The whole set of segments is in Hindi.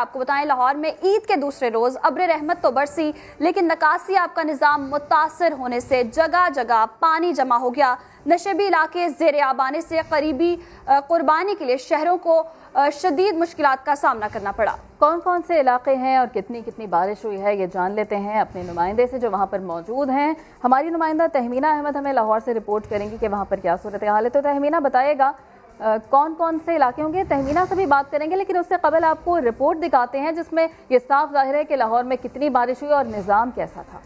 आपको बताएं, लाहौर में ईद के दूसरे रोज अब्र रहमत तो बरसी, लेकिन नकासी आपका निज़ाम मुतासर होने से जगह जगह पानी जमा हो गया। नशेबी इलाके ज़ेर आब आने से करीबी कुर्बानी के लिए शहरों को शदीद मुश्किलात का सामना करना पड़ा। कौन कौन से इलाके हैं और कितनी कितनी बारिश हुई है, ये जान लेते हैं अपने नुमाइंदे से जो वहाँ पर मौजूद हैं। हमारी नुमाइंदा तहमीना अहमद हमें लाहौर से रिपोर्ट करेंगी कि वहाँ पर क्या सूरत हाल है। तो तहमीना बताइएगा कौन कौन से इलाके होंगे। तहमीना से भी बात करेंगे, लेकिन उससे कबल आपको रिपोर्ट दिखाते हैं जिसमें ये साफ जाहिर है कि लाहौर में कितनी बारिश हुई और निज़ाम कैसा था।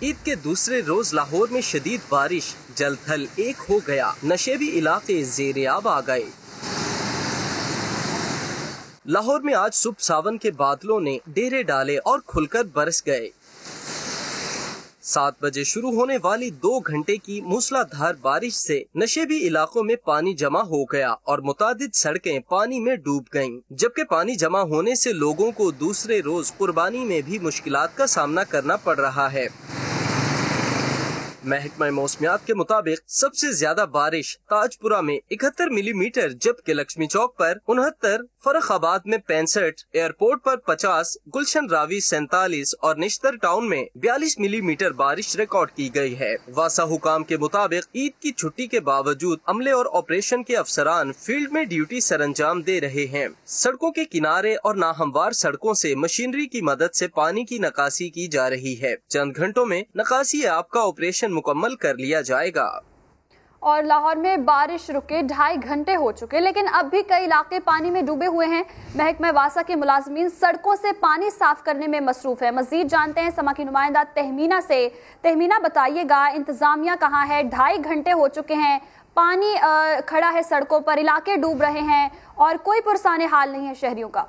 ईद के दूसरे रोज लाहौर में शदीद बारिश, जल थल एक हो गया, नशेबी इलाके ज़ेर आब आ गए। लाहौर में आज सुबह सावन के बादलों ने डेरे डाले और खुलकर बरस गए। 7 बजे शुरू होने वाली 2 घंटे की मूसलाधार बारिश से नशेबी इलाकों में पानी जमा हो गया और मुतादिद सड़कें पानी में डूब गईं। जबकि पानी जमा होने से लोगों को दूसरे रोज कुर्बानी में भी मुश्किलात का सामना करना पड़ रहा है। महकमा मौसमियात के मुताबिक सबसे ज्यादा बारिश ताजपुरा में 71 मिलीमीटर, जबकि लक्ष्मी चौक पर 69, फर्रुखाबाद में 65, एयरपोर्ट पर 50, गुलशन रावी 47 और निश्तर टाउन में 42 मिलीमीटर बारिश रिकॉर्ड की गई है। वासा हुकाम के मुताबिक ईद की छुट्टी के बावजूद अमले और ऑपरेशन के अफसरान फील्ड में ड्यूटी सरअंजाम दे रहे हैं। सड़कों के किनारे और नाहमवार सड़कों से मशीनरी की मदद से पानी की नकासी की जा रही है। चंद घंटों में नकासी ऐप का ऑपरेशन मुकम्मल कर लिया जाएगा। और लाहौर में बारिश रुके 2.5 घंटे हो चुके, लेकिन अब भी कई इलाके पानी में डूबे हुए हैं। महकमा वासा के मुलाजमीन सड़कों से पानी साफ करने में मसरूफ है। मजीद जानते हैं समा की नुमाइंदा तहमीना से। तहमीना बताइएगा, इंतजामिया कहाँ है? 2.5 घंटे हो चुके हैं, पानी खड़ा है सड़कों पर, इलाके डूब रहे हैं और कोई पुरसाने हाल नहीं है शहरियों का।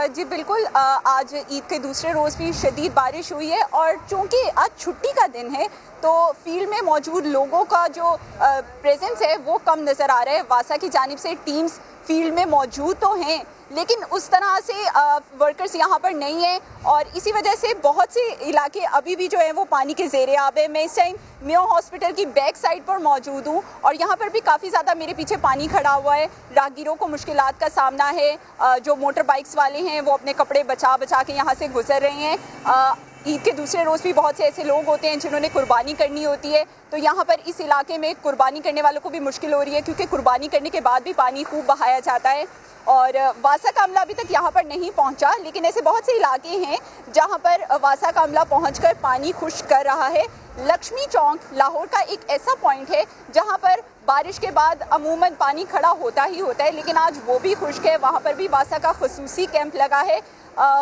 जी बिल्कुल, आज ईद के दूसरे रोज़ भी शदीद बारिश हुई है और चूंकि आज छुट्टी का दिन है तो फील्ड में मौजूद लोगों का जो प्रेजेंस है वो कम नज़र आ रहा है। वासा की जानिब से टीम्स फील्ड में मौजूद तो हैं, लेकिन उस तरह से वर्कर्स यहाँ पर नहीं है और इसी वजह से बहुत से इलाके अभी भी जो है वो पानी के ज़ेरे आब है। मैं इस टाइम मेयो हॉस्पिटल की बैक साइड पर मौजूद हूँ और यहाँ पर भी काफ़ी ज़्यादा मेरे पीछे पानी खड़ा हुआ है। राहगीरों को मुश्किलात का सामना है। जो मोटर बाइक्स वाले हैं वो अपने कपड़े बचा बचा के यहाँ से गुजर रहे हैं। ईद के दूसरे रोज़ भी बहुत से ऐसे लोग होते हैं जिन्होंने कुर्बानी करनी होती है, तो यहाँ पर इस इलाके में कुर्बानी करने वालों को भी मुश्किल हो रही है क्योंकि कुर्बानी करने के बाद भी पानी खूब बहाया जाता है। और वासा का अमला अभी तक यहाँ पर नहीं पहुँचा, लेकिन ऐसे बहुत से इलाके हैं जहाँ पर वासा का अमला पहुँचकर पानी खुश्क कर रहा है। लक्ष्मी चौक लाहौर का एक ऐसा पॉइंट है जहाँ पर बारिश के बाद अमूमन पानी खड़ा होता ही होता है, लेकिन आज वो भी खुश्क है। वहाँ पर भी वासा का खुसूसी कैंप लगा है।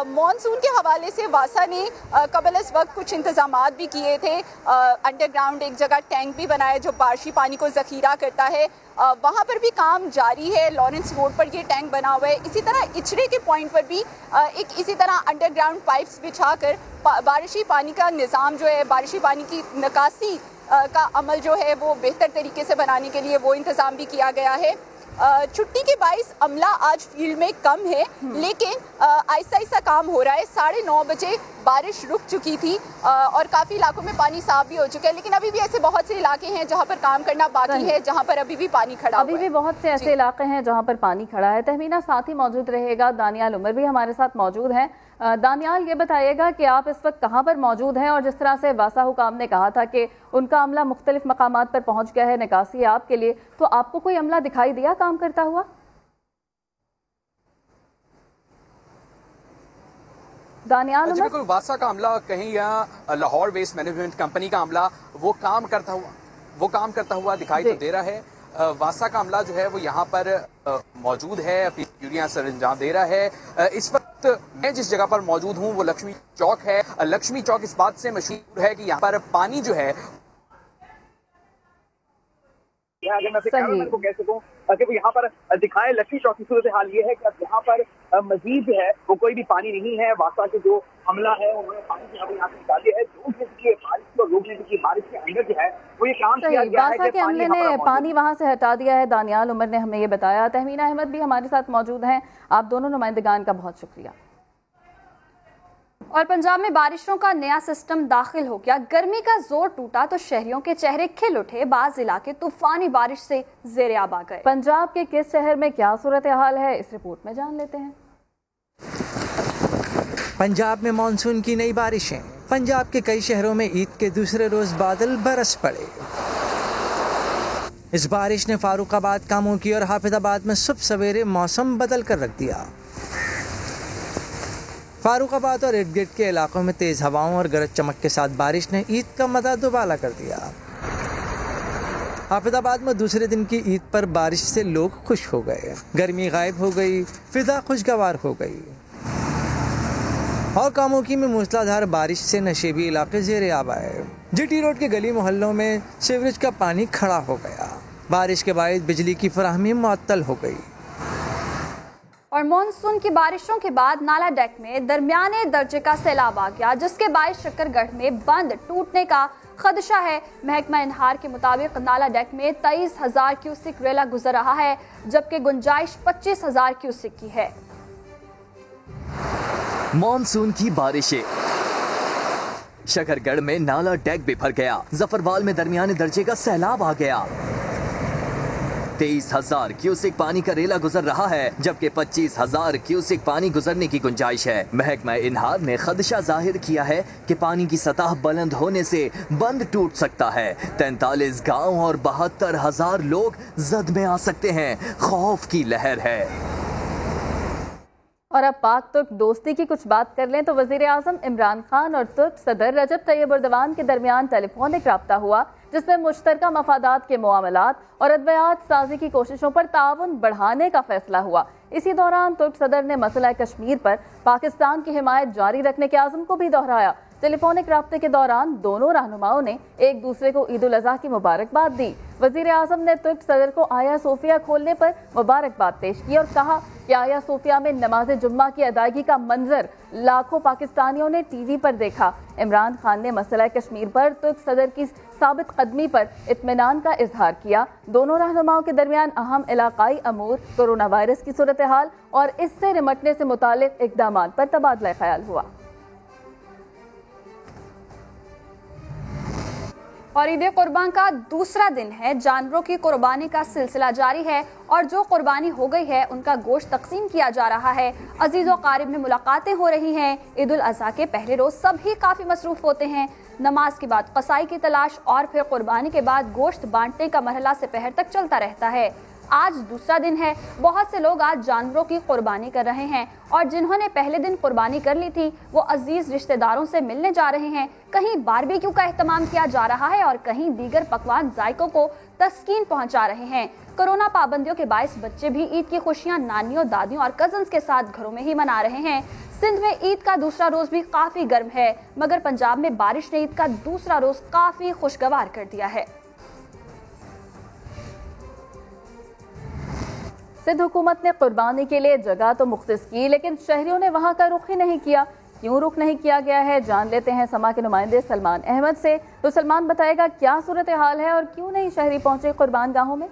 मॉनसून के हवाले से वासा ने कबल इस वक्त कुछ इंतजामात भी किए थे। अंडरग्राउंड एक जगह टैंक भी बनाया जो बारिशी पानी को ज़ख़ीरा करता है। वहाँ पर भी काम जारी है। लॉरेंस रोड पर ये टैंक बना हुआ है। इसी तरह इचरे के पॉइंट पर भी एक इसी तरह अंडरग्राउंड पाइप्स बिछाकर बारिशी पानी का निज़ाम जो है, बारिशी पानी की निकासी का अमल जो है वो बेहतर तरीके से बनाने के लिए वो इंतज़ाम भी किया गया है। छुट्टी के बाइस अमला आज फील्ड में कम है, लेकिन आहिस्ता आहिस्ता काम हो रहा है। 9:30 बजे बारिश रुक चुकी थी और काफ़ी इलाकों में पानी साफ भी हो चुका है, लेकिन अभी भी ऐसे बहुत से इलाके हैं जहां पर काम करना बाकी है, जहां पर अभी भी पानी खड़ा अभी भी बहुत से ऐसे इलाके हैं जहां पर पानी खड़ा है। तहमीना साथ ही मौजूद रहेगा, दानियाल उमर भी हमारे साथ मौजूद हैं। दानियाल, ये बताइएगा कि आप इस वक्त कहाँ पर मौजूद हैं और जिस तरह से वासा हुकाम ने कहा था कि उनका अमला मुख्तलिफ मकामात पर पहुँच गया है निकासी आपके लिए, तो आपको कोई अमला दिखाई दिया काम करता हुआ? दानियाल उमर, बिल्कुल, वासा का अमला कहीं या लाहौर वेस्ट मैनेजमेंट कंपनी का अमला वो काम करता हुआ दिखाई तो दे रहा है। वासा का अमला जो है वो यहाँ पर मौजूद है, अपनी ड्यूटियां सरअंजाम दे रहा है। इस वक्त मैं जिस जगह पर मौजूद हूँ वो लक्ष्मी चौक है। लक्ष्मी चौक इस बात से मशहूर है कि यहाँ पर पानी जो है, अगर मैं कैमरामैन को कह सकूं कि वो यहाँ पर दिखाए, लक्ष्मी चौक की सूरत हाल ये है कि अब यहाँ पर मजीद जो है वो कोई भी पानी नहीं है। वासा के जो हमला है उन्होंने पानी जो यहाँ से निकाल दिया है। 2 घंटे की बारिश को रोकने की बारिश के अंदर जो है वो ये काम किया गया है। वासा के हमले ने पानी वहाँ से हटा दिया है। दानियाल उमर ने हमें ये बताया। तहमीना अहमद भी हमारे साथ मौजूद हैं। आप दोनों नुमाइंदगान का बहुत शुक्रिया। और पंजाब में बारिशों का नया सिस्टम दाखिल हो गया। गर्मी का जोर टूटा तो शहरियों के चेहरे खिल उठे। बाज़ इलाके तूफानी बारिश से ज़ेर-ए-आब आ गए। पंजाब के किस शहर में क्या सूरत हाल है, इस रिपोर्ट में जान लेते हैं। पंजाब में मानसून की नई बारिशें। पंजाब के कई शहरों में ईद के दूसरे रोज बादल बरस पड़े। इस बारिश ने फारुखाबाद, कामोकी और हाफिजाबाद में सुबह सवेरे मौसम बदल कर रख दिया। फारुखाबाद और इर्द गिर्द के इलाकों में तेज हवाओं और गरज चमक के साथ बारिश ने ईद का मजा दुबाला कर दिया। हाफिजाबाद में दूसरे दिन की ईद पर बारिश से लोग खुश हो गए। गर्मी गायब हो गई, फिजा खुशगवार हो गई। और कामोकी में मूसलाधार बारिश से नशेबी इलाके ज़ेर-ए-आब आए। जीटी रोड के गली मोहल्लों में सीवरेज का पानी खड़ा हो गया। बारिश के बाद बिजली की फराहमी मुअत्तल हो गई। और मानसून की बारिशों के बाद नाला डेक में दरमियाने दर्जे का सैलाब आ गया, जिसके बायस शकरगढ़ में बंद टूटने का खदशा है। महकमा इनहार के मुताबिक नाला डेक में 23,000 क्यूसिक रेला गुजर रहा है, जबकि गुंजाइश 25,000 क्यूसिक की है। मानसून की बारिशें। शकरगढ़ में नाला डेक भी भर गया। जफरवाल में दरमियाने दर्जे का सैलाब आ गया। 23,000 क्यूसिक पानी का रेला गुजर रहा है, जबकि 25,000 क्यूसिक पानी गुजरने की गुंजाइश है। महकमा इनहार ने खदशा जाहिर किया है कि पानी की सतह बुलंद होने से बंद टूट सकता है। 43 गांव और 72,000 लोग जद में आ सकते हैं। खौफ की लहर है। और अब पाक तुर्क दोस्ती की कुछ बात कर लें तो वजीर आजम इमरान खान और तुर्क सदर रजब तैयब एर्दोगान के दरमियान टेलीफोनिक राब्ता हुआ, जिसमें मुश्तरका मफादात के मामलात और अद्वियात साजी की कोशिशों पर ताउन बढ़ाने का फैसला हुआ। इसी दौरान तुर्क सदर ने मसला कश्मीर पर पाकिस्तान की हिमायत जारी रखने के आज़म को भी दोहराया। टेलीफोनिक राब्ते के दौरान दोनों रहनुमाओं ने एक दूसरे को ईद उल अज़हा की मुबारकबाद दी। वजीर आजम ने तुर्क सदर को आया सोफिया खोलने पर मुबारकबाद पेश की और कहा कि आया सोफिया में नमाज जुम्मा की अदायगी का मंजर लाखों पाकिस्तानियों ने टीवी पर देखा। इमरान खान ने मसला कश्मीर पर तुर्क सदर की साबित कदमी पर इत्मीनान का इजहार किया। दोनों रहनुमाओं के दरमियान अहम इलाकाई अमूर, कोरोना वायरस की सूरत हाल और इससे निमटने से मुतालिक इक़दाम पर तबादला ख्याल हुआ। और ईद कुर्बान का दूसरा दिन है। जानवरों की कुर्बानी का सिलसिला जारी है और जो कुर्बानी हो गई है उनका गोश्त तकसीम किया जा रहा है। अजीज़ व क़ारिब में मुलाकातें हो रही हैं। ईद उल अज़हा के पहले रोज़ सभी काफ़ी मसरूफ़ होते हैं। नमाज के बाद कसाई की तलाश और फिर कुर्बानी के बाद गोश्त बांटने का मरहला से पहर तक चलता रहता है। आज दूसरा दिन है। बहुत से लोग आज जानवरों की कुर्बानी कर रहे हैं और जिन्होंने पहले दिन कुर्बानी कर ली थी वो अजीज रिश्तेदारों से मिलने जा रहे हैं। कहीं बारबेक्यू का एहतमाम किया जा रहा है और कहीं दीगर पकवान जायकों को तस्कीन पहुंचा रहे हैं। कोरोना पाबंदियों के बायस बच्चे भी ईद की खुशियां नानियों, दादियों और कजन्स के साथ घरों में ही मना रहे हैं। सिंध में ईद का दूसरा रोज भी काफी गर्म है, मगर पंजाब में बारिश ने ईद का दूसरा रोज काफी खुशगवार कर दिया है। सिंध हुकूमत ने कुर्बानी के लिए जगह तो मुख्तस की, लेकिन शहरियों ने वहां का रुख ही नहीं किया। क्यों रुख नहीं किया गया है, जान लेते हैं समा के नुमाइंदे सलमान अहमद से। तो सलमान बताएगा क्या सूरत हाल है और क्यों नहीं शहरी पहुंचे कुर्बान गाहों में।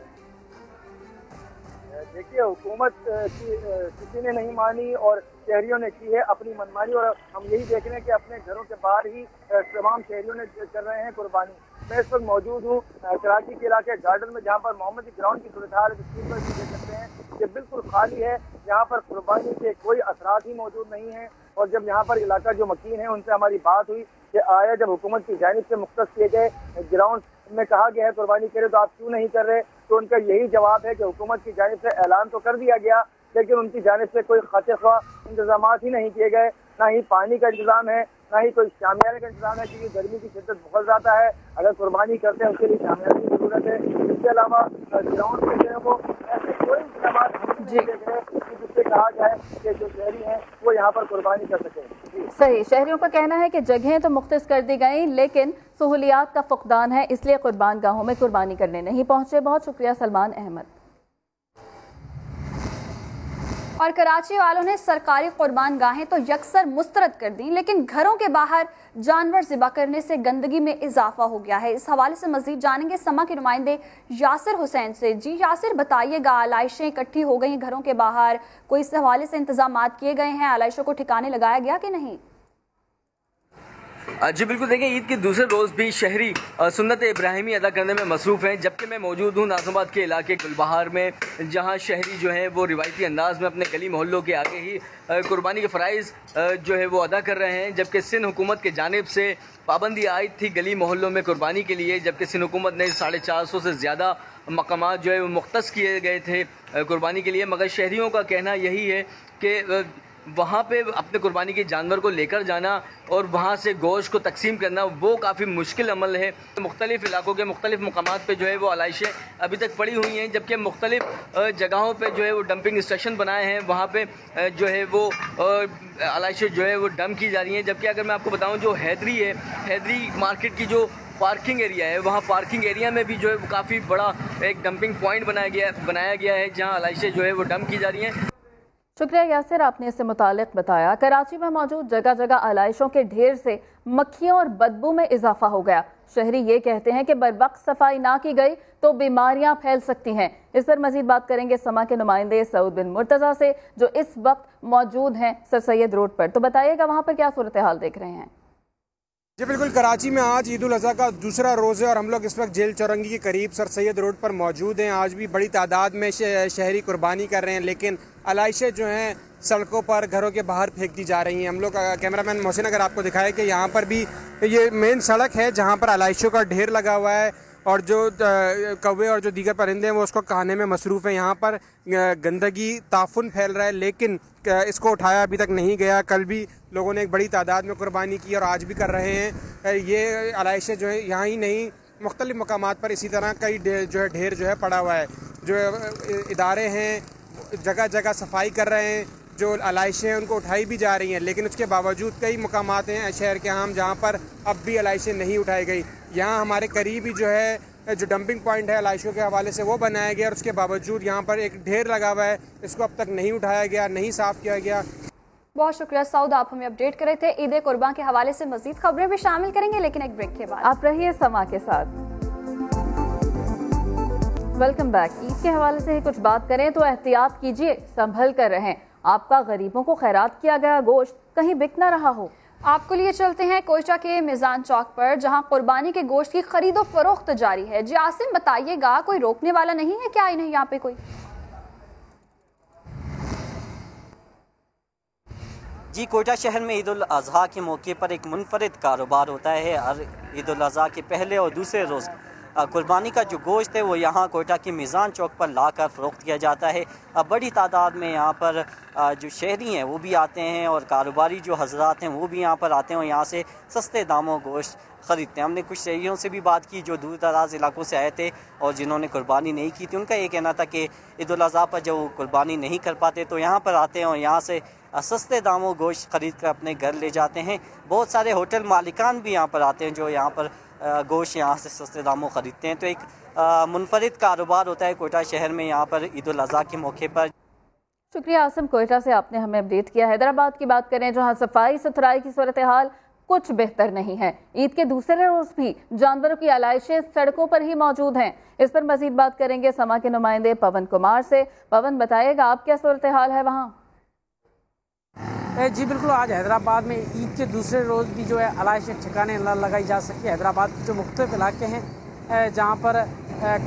देखिए, हुकूमत की किसी ने नहीं मानी और शहरियों ने की है अपनी मनमानी, और हम यही देख रहे हैं कि अपने घरों के बाहर ही तमाम शहरियों ने कर रहे हैं कुर्बानी। मैं इस वक्त मौजूद हूँ कराची के इलाके गार्डन में, जहाँ पर मोहम्मदी ग्राउंड की सूरत हाल स्क्रीन पर भी देख सकते हैं कि बिल्कुल खाली है। यहाँ पर कुर्बानी के कोई असरात ही मौजूद नहीं है। और जब यहाँ पर इलाका जो मकीन है उनसे हमारी बात हुई कि आया जब हुकूमत की जानिब से मुख्तस किए गए ग्राउंड में कहा गया है कुर्बानी करे तो आप क्यों नहीं कर रहे, तो उनका यही जवाब है कि हुकूमत की जानिब से ऐलान तो कर दिया गया, लेकिन उनकी जानिब से कोई खातिर इंतजाम ही नहीं किए गए। ना ही पानी का इंतजाम है, ना ही कोई शामियाने का इंतजाम है, क्योंकि गर्मी की शिद्दत बहुत ज़्यादा है। अगर कुर्बानी करते हैं उसके लिए शामियाने की जरूरत है। इसके अलावा ग्राउंड में जो है वो ऐसे कोई इंतजाम नहीं देख रहे जिससे कहा जाए कि जो शहरी हैं वो यहाँ पर कुर्बानी कर सकें। सही, शहरियों का कहना है कि जगहें तो मुख्तस कर दी गई, लेकिन सहूलियात का फुकदान है, इसलिए कुर्बान गाहों में कुर्बानी करने नहीं पहुंचे। बहुत शुक्रिया सलमान अहमद। और कराची वालों ने सरकारी कुर्बान गाहें तो यकसर मुस्तरद कर दी, लेकिन घरों के बाहर जानवर ज़िबा करने से गंदगी में इजाफा हो गया है। इस हवाले से मजीद जानेंगे समा के नुमाइंदे यासिर हुसैन से। जी यासिर, बताइएगा, आलाइशें इकट्ठी हो गई घरों के बाहर, कोई इस हवाले से इंतजाम किए गए हैं, आलाइशों को ठिकाने लगाया गया कि नहीं? जी बिल्कुल, देखिए ईद के दूसरे रोज़ भी शहरी सुन्नत इब्राहिमी अदा करने में मसरूफ़ हैं, जबकि मैं मौजूद हूँ नाज़िमाबाद के इलाके गुलबहार में, जहाँ शहरी जो हैं वो रिवायती अंदाज़ में अपने गली मोहल्लों के आगे ही कुर्बानी के फ़राइज़ जो है वो अदा कर रहे हैं। जबकि सिंध हुकूमत की जानिब से पाबंदी आयद थी गली मोहल्लों में कुर्बानी के लिए, जबकि सिंध हुकूमत ने 450 से ज़्यादा मकामात जो है वो मुख्तस किए गए थे कुर्बानी के लिए। मगर शहरियों का कहना यही है कि वहाँ पे अपने कुर्बानी के जानवर को लेकर जाना और वहाँ से गोश्त को तकसीम करना वो काफ़ी मुश्किल अमल है। मुख्तलिफ़ इलाकों के मुख्तलिफ़ मकामात पे जो है वो आलाइशें अभी तक पड़ी हुई हैं, जबकि मुख्तलिफ़ जगहों पे जो है वो डंपिंग स्टेशन बनाए हैं, वहाँ पे जो है वो आलाइशें जो है वो डंप की जा रही हैं। जबकि अगर मैं आपको बताऊँ, जो हैदरी है, हैदरी मार्केट की जो पार्किंग एरिया है, वहाँ पार्किंग एरिया में भी जो है वो काफ़ी बड़ा एक डंपिंग पॉइंट बनाया गया है, जहाँ आलाइशें जो है वो डंप की जा रही हैं। शुक्रिया यासिर, आपने इससे मुतालिक बताया। कराची में मौजूद जगह जगह आलाइशों के ढेर से मक्खियों और बदबू में इजाफा हो गया। शहरी ये कहते हैं कि बरवक्त सफाई ना की गई तो बीमारियां फैल सकती हैं। इस पर मजीद बात करेंगे समा के नुमाइंदे सऊद बिन मुर्तजा से, जो इस वक्त मौजूद हैं सर सैयद रोड पर। तो बताइएगा वहाँ पर क्या सूरत हाल देख रहे हैं? जी बिल्कुल, कराची में आज ईद उल अज़हा का दूसरा रोज़ है और हम लोग इस वक्त जेल चौरंगी के करीब सर सैयद रोड पर मौजूद हैं। आज भी बड़ी तादाद में शहरी कुर्बानी कर रहे हैं, लेकिन आलाइशें जो हैं सड़कों पर, घरों के बाहर फेंक दी जा रही हैं। हम लोग कैमरामैन मोहसिन अगर आपको दिखाए कि यहाँ पर भी ये मेन सड़क है जहाँ पर आलाइशों का ढेर लगा हुआ है और जो कौवे और जो दीगर परिंदे हैं वो उसको खाने में मसरूफ़ हैं। यहाँ पर गंदगी, ताफुन फैल रहा है, लेकिन इसको उठाया अभी तक नहीं गया। कल भी लोगों ने एक बड़ी तादाद में कुर्बानी की और आज भी कर रहे हैं। ये आलाइशें जो है यहाँ ही नहीं, मुख्तलिफ़ मकामात पर इसी तरह कई जो है ढेर जो है पड़ा हुआ है। जो इदारे हैं जगह जगह सफाई कर रहे हैं, जो आलाइशें हैं उनको उठाई भी जा रही हैं, लेकिन उसके बावजूद कई मकामात हैं शहर के आम जहाँ पर अब भी आलाइशें नहीं उठाई गई। यहाँ हमारे करीब ही जो है जो डंपिंग पॉइंट है आलाइशों के हवाले से वो बनाया गया और उसके बावजूद यहाँ पर एक ढेर लगा हुआ है, इसको अब तक नहीं उठाया गया, नहीं साफ़ किया गया। बहुत शुक्रिया सऊद, आप हमें अपडेट कर रहे थे। ईद कुर्बान के हवाले से मजीद खबरें भी शामिल करेंगे, लेकिन एक ब्रेक के बाद। आप रहिए समा के साथ। Welcome back. ईद के हवाले से ही कुछ बात करें तो एहतियात कीजिए, संभल कर रहें। आपका गरीबों को खैरात किया गया गोश्त कहीं बिक ना रहा हो। आपको लिए चलते हैं कोयटा के मिजान चौक पर, जहां कुर्बानी के गोश्त की खरीदो फरोख्त जारी है। जी आसिम, बताइएगा कोई रोकने वाला नहीं है क्या इन्हें यहाँ पे कोई? जी, कोयटा शहर में ईद उल अज़हा के मौके पर एक मुनफरिद कारोबार होता है। हर ईद उल अज़हा के पहले और दूसरे रोज़ कुर्बानी का जो गोश्त है वो यहाँ कोयटा के मिज़ान चौक पर लाकर फ़रोख्त किया जाता है। बड़ी तादाद में यहाँ पर जो शहरी हैं वो भी आते हैं और कारोबारी जो हज़रात हैं वो भी यहाँ पर आते हैं और यहाँ से सस्ते दामों गोश्त ख़रीदते हैं। हमने कुछ शहरियों से भी बात की जो दूर दराज इलाकों से आए थे और जिन्होंने कुर्बानी नहीं की थी। उनका ये कहना था कि ईद उल अज़हा पर जब वो कुर्बानी नहीं कर पाते तो यहाँ पर आते हैं और यहाँ से सस्ते दामों गोश्त ख़रीद कर अपने घर ले जाते हैं। बहुत सारे होटल मालिकान भी यहाँ पर आते हैं जो यहाँ पर गोश्त यहाँ से सस्ते दामों ख़रीदते हैं। तो एक मुनफरिद कारोबार होता है कोयटा शहर में यहाँ पर ईद उल अज़हा के मौके पर। शुक्रिया आसिम, कोयटा से आपने हमें अपडेट किया। हैदराबाद की बात करें जहाँ सफाई सुथराई की सूरत हाल कुछ बेहतर नहीं है। ईद के दूसरे रोज़ भी जानवरों की आलाइशें सड़कों पर ही मौजूद हैं। इस पर मजीद बात करेंगे समा के नुमाइंदे पवन कुमार से। पवन, बताइएगा आप क्या सूरत हाल है वहाँ? जी बिल्कुल, आज हैदराबाद में ईद के दूसरे रोज़ भी जो है आलाइशें ठिकाने न लगाई जा सकी। हैदराबाद के जो मुख्तलिफ इलाके हैं जहाँ पर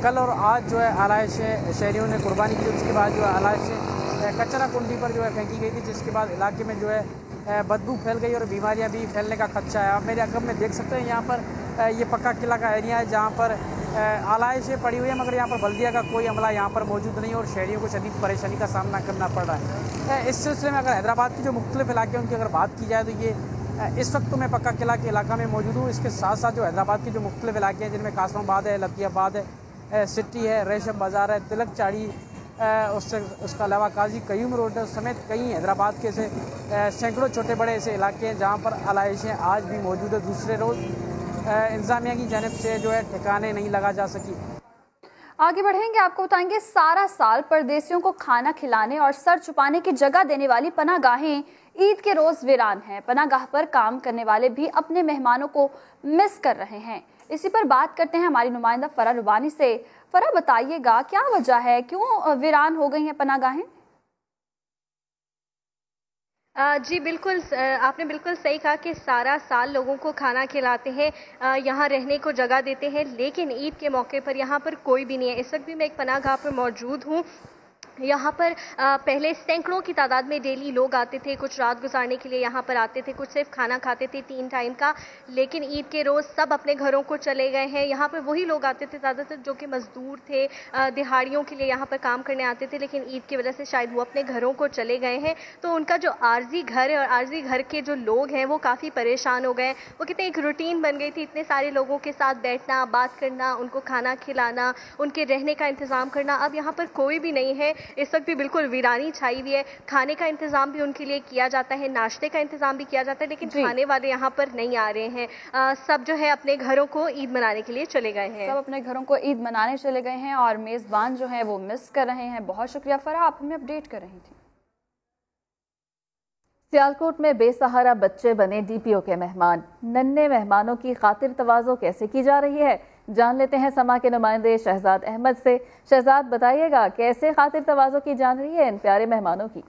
कल और आज जो है आलाइशें शहरियों ने कुर्बानी की, उसके बाद जो है आलाइशें कचरा कुंडी पर जो है फेंकी गई थी, जिसके बाद इलाके में जो है बदबू फैल गई और बीमारियां भी फैलने का खदशा है। आप मेरे अगम में देख सकते हैं यहाँ पर ये पक्का किला का एरिया है जहाँ पर आलाइशें पड़ी हुई है, मगर यहाँ पर बल्दिया का कोई अमला यहाँ पर मौजूद नहीं और शहरियों को शदीद परेशानी का सामना करना पड़ रहा है। इस सिलसिले में अगर हैदराबाद के जो मुख्तलिफ इलाके हैं उनकी अगर बात की जाए तो ये इस वक्त तो मैं पक्का किला के इलाका में मौजूद हूँ। इसके साथ साथ जो हैदराबाद के जो मुख्तलिफ इलाके हैं जिनमें कासमाबाद है, लतियाबाद है, सिटी है, रेशम बाज़ार है, तिलक चाड़ी, उसके अलावा काजी कयूम रोड समेत कई हैदराबाद के से सैकड़ों छोटे बड़े ऐसे इलाके हैं जहाँ पर आलाइशें आज भी मौजूद है। दूसरे रोज़ इंतज़ामिया की जानिब से जो है ठिकाने नहीं लगा जा सकी। आगे बढ़ेंगे, आपको बताएंगे सारा साल परदेसियों को खाना खिलाने और सर छुपाने की जगह देने वाली पनाहगाहें ईद के रोज वीरान हैं। पनाहगाह पर काम करने वाले भी अपने मेहमानों को मिस कर रहे हैं। इसी पर बात करते हैं हमारी नुमाइंदा फरा रुबानी से। फरा, बताइएगा क्या वजह है, क्यों वीरान हो गई हैं पनाहगाहें? जी बिल्कुल, आपने बिल्कुल सही कहा कि सारा साल लोगों को खाना खिलाते हैं, यहाँ रहने को जगह देते हैं, लेकिन ईद के मौके पर यहाँ पर कोई भी नहीं है। इस वक्त भी मैं एक पनाहगाह पर मौजूद हूँ। यहाँ पर पहले सैकड़ों की तादाद में डेली लोग आते थे, कुछ रात गुजारने के लिए यहाँ पर आते थे, कुछ सिर्फ खाना खाते थे 3 टाइम का, लेकिन ईद के रोज़ सब अपने घरों को चले गए हैं। यहाँ पर वही लोग आते थे ज़्यादातर जो कि मज़दूर थे, दिहाड़ियों के लिए यहाँ पर काम करने आते थे, लेकिन ईद की वजह से शायद वो अपने घरों को चले गए हैं। तो उनका जो आर्जी घर है और आर्जी घर के जो लोग हैं वो काफ़ी परेशान हो गए। वो कितने एक रूटीन बन गई थी, इतने सारे लोगों के साथ बैठना, बात करना, उनको खाना खिलाना, उनके रहने का इंतज़ाम करना। अब यहाँ पर कोई भी नहीं है। इस वक्त भी बिल्कुल वीरानी छाई हुई है। खाने का इंतजाम भी उनके लिए किया जाता है, नाश्ते का इंतजाम भी किया जाता है, लेकिन खाने वाले यहाँ पर नहीं आ रहे हैं। सब जो है अपने घरों को ईद मनाने के लिए चले गए हैं। सब अपने घरों को ईद मनाने चले गए हैं और मेज़बान जो है वो मिस कर रहे हैं। बहुत शुक्रिया फराह, आप हमें अपडेट कर रही थी। सियालकोट में बेसहारा बच्चे बने डीपीओ के मेहमान। नन्हे मेहमानों की खातिर तवाज़ो कैसे की जा रही है, जान लेते हैं समा के नुमाइंदे शहजाद अहमद से। शहजाद, बताइएगा कैसे खातिर तवाज़ो की जा रही है इन प्यारे मेहमानों की?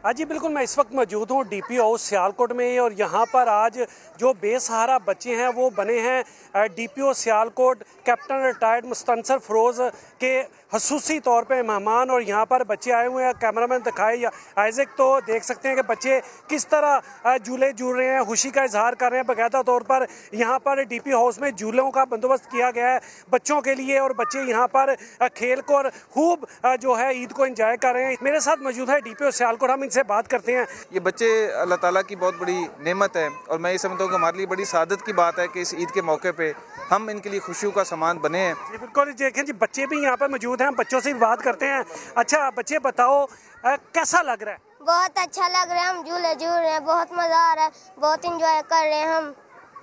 जी बिल्कुल, मैं इस वक्त मौजूद हूँ डीपीओ हाउस सियालकोट में और यहाँ पर आज जो बेसहारा बच्चे हैं वो बने हैं DPO Sialkot captain retired Mustansar Feroz के खसूसी तौर पे मेहमान। और यहाँ पर बच्चे आए हुए हैं, कैमरामैन दिखाए या आइज़क तो देख सकते हैं कि बच्चे किस तरह झूले झूल रहे हैं, खुशी का इजहार कर रहे हैं। बाकायदा तौर पर यहाँ पर डीपीओ हाउस में झूलों का बंदोबस्त किया गया है बच्चों के लिए और बच्चे यहाँ पर खेल को और खूब जो है ईद को एंजॉय कर रहे हैं। मेरे साथ मौजूद है डीपीओ सियालकोट, हम से बात करते हैं। ये बच्चे अल्लाह ताला की बहुत बड़ी नेमत है और मैं ये समझता हूँ कि हमारे लिए बड़ी सादत की बात है कि इस ईद के मौके पे हम इनके लिए खुशियों का सामान बने हैं। जी बिल्कुल, देखें जी बच्चे भी यहाँ पर मौजूद हैं, बच्चों से भी बात करते हैं। अच्छा बच्चे बताओ कैसा लग रहा है? बहुत अच्छा लग रहा है, हम झूले झूल रहे हैं, बहुत मज़ा आ रहा है, बहुत इंजॉय कर रहे हैं हम।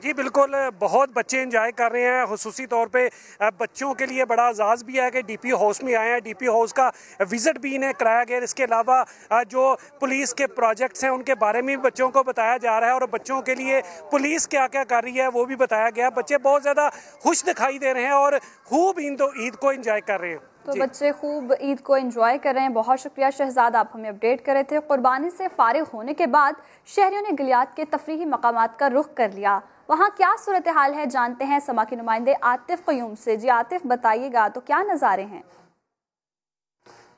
जी बिल्कुल, बहुत बच्चे एंजॉय कर रहे हैं। खुसूसी तौर पे बच्चों के लिए बड़ा एजाज़ भी है कि डीपीओ हाउस में आए हैं। डीपीओ हाउस का विज़िट भी इन्हें कराया गया। इसके अलावा जो पुलिस के प्रोजेक्ट्स हैं उनके बारे में भी बच्चों को बताया जा रहा है और बच्चों के लिए पुलिस क्या क्या कर रही है वो भी बताया गया। बच्चे बहुत ज़्यादा खुश दिखाई दे रहे हैं और खूब ईद को एंजॉय कर रहे हैं। तो बच्चे खूब ईद को एंजॉय कर रहे हैं। बहुत शुक्रिया शहजाद, आप हमें अपडेट कर रहे थे। कुर्बानी से फारिग होने के बाद शहरियों ने गिलियात के तफरीही मकामात का रुख कर लिया। वहाँ क्या सूरत हाल है, जानते हैं समा के नुमाइंदे आतिफ क़यूम से। जी आतिफ, बताइएगा तो क्या नज़ारे हैं?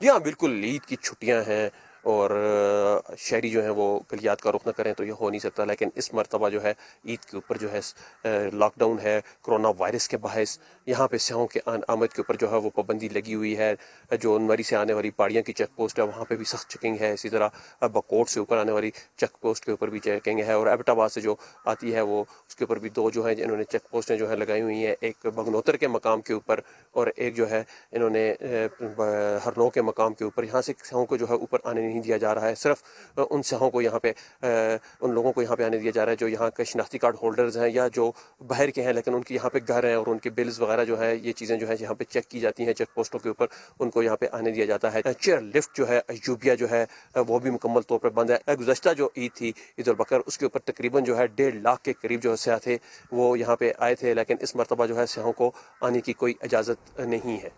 जी हाँ बिल्कुल, ईद की छुट्टियाँ हैं और शहरी जो है वो गलियात का रुख न करें तो ये हो नहीं सकता। लेकिन इस मरतबा जो है ईद के ऊपर जो है लॉकडाउन है, कोरोना वायरस के बायस यहाँ पे स्याहों के आमद के ऊपर जो है वो पाबंदी लगी हुई है। जो उनमरी से आने वाली पहाड़ियाँ की चेक पोस्ट है वहाँ पे भी सख्त चेकिंग है। इसी तरह बकोट से ऊपर आने वाली चेक पोस्ट के ऊपर भी चेकिंग है और एबटाबाद से जो आती है वो उसके ऊपर भी 2 जो है इन्होंने चेक पोस्टें जो है लगाई हुई हैं, एक बगनोतर के मकाम के ऊपर और एक जो है इन्होंने हरनौ के मकाम के ऊपर। यहाँ से स्याहों को जो है ऊपर आने नहीं दिया जा रहा है, सिर्फ उन स्याहों को यहाँ पे उन लोगों को यहाँ पे आने दिया जा रहा है जो यहाँ के शनाख्ती कार्ड होल्डर्स हैं या जो बाहर के हैं लेकिन उनके यहाँ पे घर हैं और उनके बिल्स वगैरह जो है ये चीज़ें जो है यहाँ पे चेक की जाती हैं चेक पोस्टों के ऊपर, उनको यहाँ पे आने दिया जाता है। चेयर लिफ्ट जो है अयूबिया जो है वो भी मुकम्मल तौर पर बंद है। गुज़श्ता जो ईद थी ईद उल बकर उसके ऊपर तकरीबन जो है 1.5 लाख के करीब जो स्याह थे वो यहाँ पे आए थे, लेकिन इस मरतबा जो है स्याहों को आने की कोई इजाज़त नहीं है।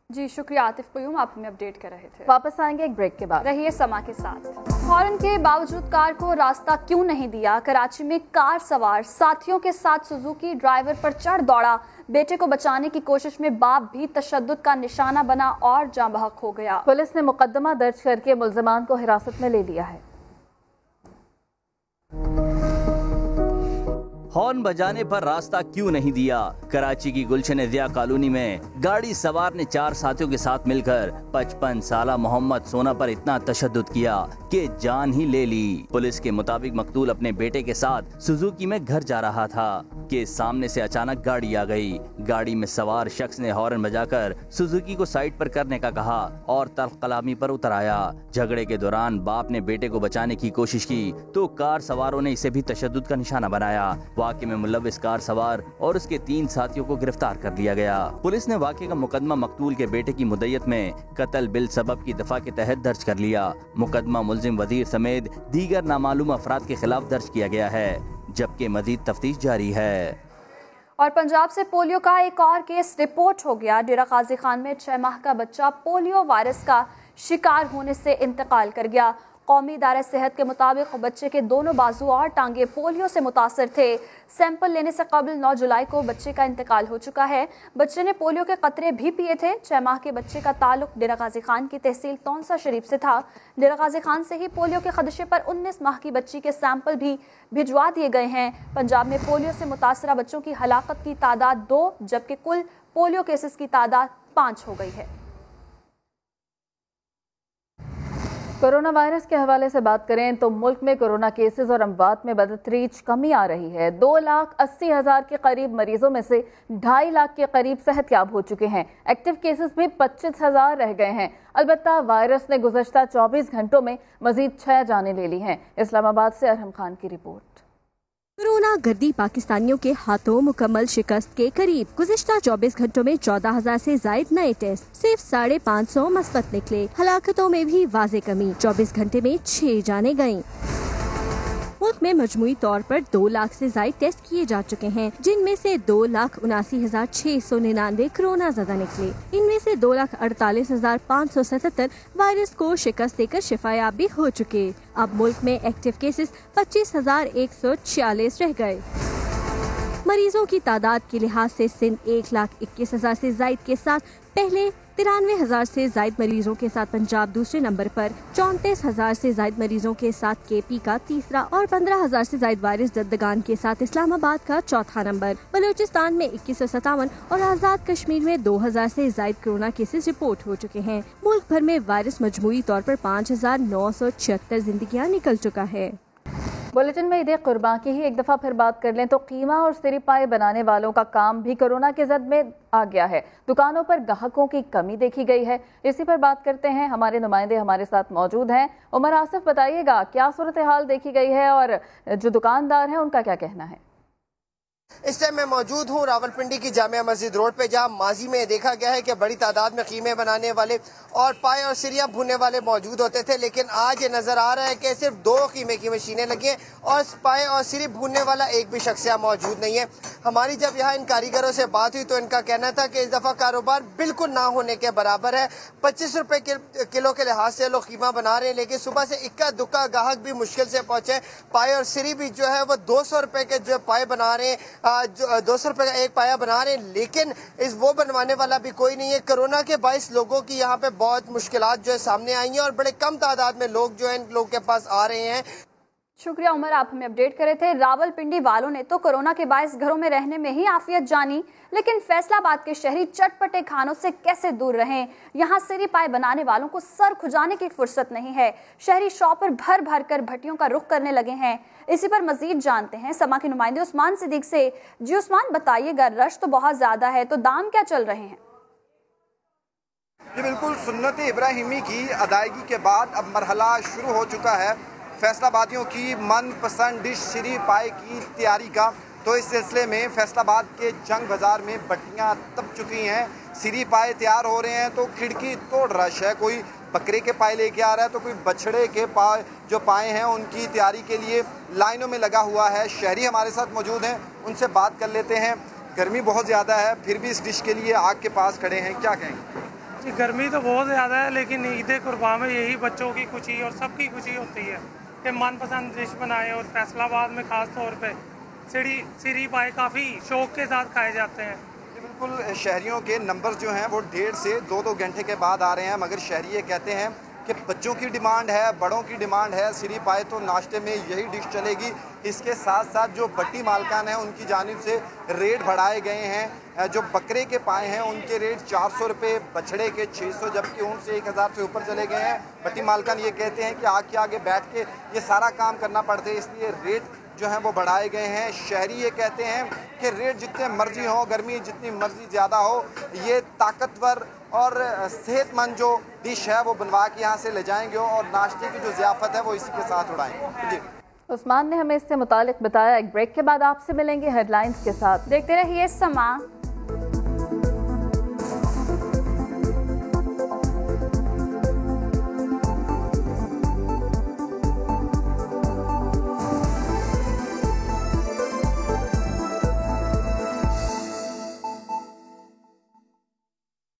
जी शुक्रिया आतिफ क़यूम, आप हमें अपडेट कर रहे थे। वापस आएंगे एक ब्रेक के बाद, रहिए समा के साथ। हॉर्न के बावजूद कार को रास्ता क्यों नहीं दिया? कराची में कार सवार साथियों के साथ सुजुकी ड्राइवर पर चढ़ दौड़ा। बेटे को बचाने की कोशिश में बाप भी तशद्दुद का निशाना बना और जाँ बहक हो गया। पुलिस ने मुकदमा दर्ज करके मुल्ज़िमान को हिरासत में ले लिया है। हॉर्न बजाने पर रास्ता क्यों नहीं दिया? कराची की गुलशन ज़िया कॉलोनी में गाड़ी सवार ने 4 साथियों के साथ मिलकर 55 साला मोहम्मद सोना पर इतना तशद्दुद किया कि जान ही ले ली। पुलिस के मुताबिक मकतूल अपने बेटे के साथ सुजुकी में घर जा रहा था कि सामने से अचानक गाड़ी आ गई। गाड़ी में सवार शख्स ने हॉर्न बजाकर सुजुकी को साइड पर करने का कहा और तल्ख कलामी पर उतर आया। झगड़े के दौरान बाप ने बेटे को बचाने की कोशिश की तो कार सवारों ने इसे भी तशद्दुद का निशाना बनाया। वाक़े में मुलव्विस कार सवार और उसके 3 साथियों को गिरफ्तार कर लिया गया। पुलिस ने वाक़े का मुकदमा मकतूल के बेटे की मुद्दत में कत्ल बिल सबब की दफा के तहत दर्ज कर लिया। मुकदमा मुल्जिम वजीर समेत दीगर नामालूम अफराद के खिलाफ दर्ज किया गया है, जबकि मजीद तफ्तीश जारी है। और पंजाब से पोलियो का एक और केस रिपोर्ट हो गया। डेरा गाजी खान में 6 माह का बच्चा पोलियो वायरस का शिकार होने से इंतकाल कर गया। कौमी इदारे सेहत के मुताबिक बच्चे के दोनों बाजू और टांगे पोलियो से मुतासर थे। सैंपल लेने से कबल 9 जुलाई को बच्चे का इंतकाल हो चुका है। बच्चे ने पोलियो के कतरे भी पिए थे। 6 माह के बच्चे का ताल्लुक डेरा गाजी खान की तहसील तौंसा शरीफ से था। डेरा गाजी खान से ही पोलियो के खदशे पर 19 माह की बच्ची के सैंपल भी भिजवा दिए गए हैं। पंजाब में पोलियो से मुतासरा बच्चों की हलाकत की तादाद 2 जबकि कुल पोलियो केसेस की तादाद 5 हो गई है। कोरोना वायरस के हवाले से बात करें तो मुल्क में कोरोना केसेस और अमवात में बदतरीज कमी आ रही है। 2,80,000 के करीब मरीजों में से 2.5 लाख के करीब सेहतयाब हो चुके हैं। एक्टिव केसेस भी 25,000 रह गए हैं। अलबत्ता वायरस ने गुज़श्ता 24 घंटों में मजीद 6 जानें ले ली हैं। इस्लामाबाद से अरहम खान की रिपोर्ट। कोरोना गर्दी पाकिस्तानियों के हाथों मुकम्मल शिकस्त के करीब। गुज़िश्ता 24 घंटों में 14,000 से जायद नए टेस्ट, सिर्फ 550 मस्बत निकले। हलाकतों में भी वाज़े कमी, 24 घंटे में 6 जाने गयी। मुल्क में मजमूई तौर पर 2 लाख से जायद टेस्ट किए जा चुके हैं, जिनमें से 2,79,699 कोरोना ज़दा निकले। इनमें से 2,48,577 वायरस को शिकस्त देकर शिफायाब भी हो चुके। अब मुल्क में एक्टिव केसेस 25,146 रह गए। मरीजों की तादाद के लिहाज से सिंध 1,21,000 से जायद के साथ पहले, 93,000 से जायद मरीजों के साथ पंजाब दूसरे नंबर पर, 34,000 से जायद मरीजों के साथ केपी का तीसरा और 15,000 से जायद वायरस जद्दगान के साथ इस्लामाबाद का चौथा नंबर। बलूचिस्तान में 2157 और आज़ाद कश्मीर में 2,000 से जायद कोरोना केसेस रिपोर्ट हो चुके हैं। मुल्क भर में वायरस मजमूई तौर पर 5,976 जिंदगियाँ निकल चुका है। बुलेटिन में ईद कुर्बान की ही एक दफ़ा फिर बात कर लें तो कीमा और सिरी पाए बनाने वालों का काम भी कोरोना के जद में आ गया है। दुकानों पर ग्राहकों की कमी देखी गई है। इसी पर बात करते हैं, हमारे नुमाइंदे हमारे साथ मौजूद हैं। उमर आसिफ, बताइएगा क्या सूरत हाल देखी गई है और जो दुकानदार हैं उनका क्या कहना है? इस टाइम मैं मौजूद हूँ रावलपिंडी की जामिया मस्जिद रोड पे, जहाँ माजी में देखा गया है कि बड़ी तादाद में कीमे बनाने वाले और पाए और सिरिया भुनने वाले मौजूद होते थे, लेकिन आज ये नजर आ रहा है कि सिर्फ 2 कीमे की मशीनें लगी हैं और पाए और सिरी भुनने वाला एक भी शख्स यहाँ मौजूद नहीं है। हमारी जब यहाँ इन कारीगरों से बात हुई तो इनका कहना था कि इस दफा कारोबार बिल्कुल ना होने के बराबर है। 25 रुपए किलो के लिहाज से लोग कीमा बना रहे हैं, लेकिन सुबह से इक्का दुक्का ग्राहक भी मुश्किल से पहुंचे। पाए और सिरी भी जो है वो 200 रुपए के जो पाए बना रहे हैं, 200 रुपए का एक पाया बना रहे हैं, लेकिन इस वो बनवाने वाला भी कोई नहीं है। कोरोना के बायस लोगों की यहाँ पे बहुत मुश्किलात जो है सामने आई हैं और बड़े कम तादाद में लोग जो है इन लोगों के पास आ रहे हैं। शुक्रिया उमर, आप हमें अपडेट करे थे। रावलपिंडी वालों ने तो कोरोना के बायस घरों में रहने में ही आफियत जानी, लेकिन फैसलाबाद के शहरी चटपटे खानों से कैसे दूर रहें? यहाँ सिरी पाए बनाने वालों को सर खुजाने की फुर्सत नहीं है। शहरी शॉपर भर भर कर भट्टियों का रुख करने लगे हैं। इसी पर मजीद जानते हैं समा के नुमाइंदे उस्मान सिद्दीक से। जी उस्मान, बताइएगा, रश तो बहुत ज्यादा है, तो दाम क्या चल रहे हैं? जी बिल्कुल, सुन्नत इब्राहिमी की अदायगी के बाद अब मरहला शुरू हो चुका है फैसलाबादियों की मनपसंद डिश सिरी पाए की तैयारी का। तो इस सिलसिले में फैसलाबाद के जंग बाजार में भट्टियाँ तप चुकी हैं, सिरी पाए तैयार हो रहे हैं। तो खिड़की तोड़ रश है, कोई बकरे के पाए लेके आ रहा है तो कोई बछड़े के पाए जो पाए हैं उनकी तैयारी के लिए लाइनों में लगा हुआ है। शहरी हमारे साथ मौजूद हैं, उनसे बात कर लेते हैं। गर्मी बहुत ज़्यादा है, फिर भी इस डिश के लिए आग के पास खड़े हैं, क्या कहेंगे? जी गर्मी तो बहुत ज़्यादा है, लेकिन ईद कुर्बान में यही बच्चों की खुशी और सबकी खुशी होती है कि मनपसंद डिश बनाए। और फैसलाबाद में ख़ास तौर पे सिरी पाए काफ़ी शौक के साथ खाए जाते हैं। बिल्कुल, शहरियों के नंबर जो हैं वो 1.5 से 2 घंटे के बाद आ रहे हैं, मगर शहरी ये कहते हैं कि बच्चों की डिमांड है, बड़ों की डिमांड है। सिरी पाए तो नाश्ते में यही डिश चलेगी। इसके साथ साथ जो भट्टी मालकान हैं उनकी जानिब से रेट बढ़ाए गए हैं। जो बकरे के पाए हैं उनके रेट 400 रुपये, बछड़े के 600, जबकि ऊँट से 1000 से ऊपर चले गए हैं। भट्टी मालकान ये कहते हैं कि आग के आगे बैठ के ये सारा काम करना पड़ता है, इसलिए रेट जो हैं वो बढ़ाए गए हैं। शहरी ये कहते हैं कि रेट जितने मर्जी हो, गर्मी जितनी मर्जी ज़्यादा हो, ये ताकतवर और सेहतमंद जो डिश है वो बनवा के यहाँ से ले जाएंगे और नाश्ते की जो ज़ियाफ़त है वो इसी के साथ उड़ाएंगे। जी उस्मान ने हमें इससे मुतालिक बताया। एक ब्रेक के बाद आपसे मिलेंगे हेडलाइंस के साथ। देखते रहिए समा।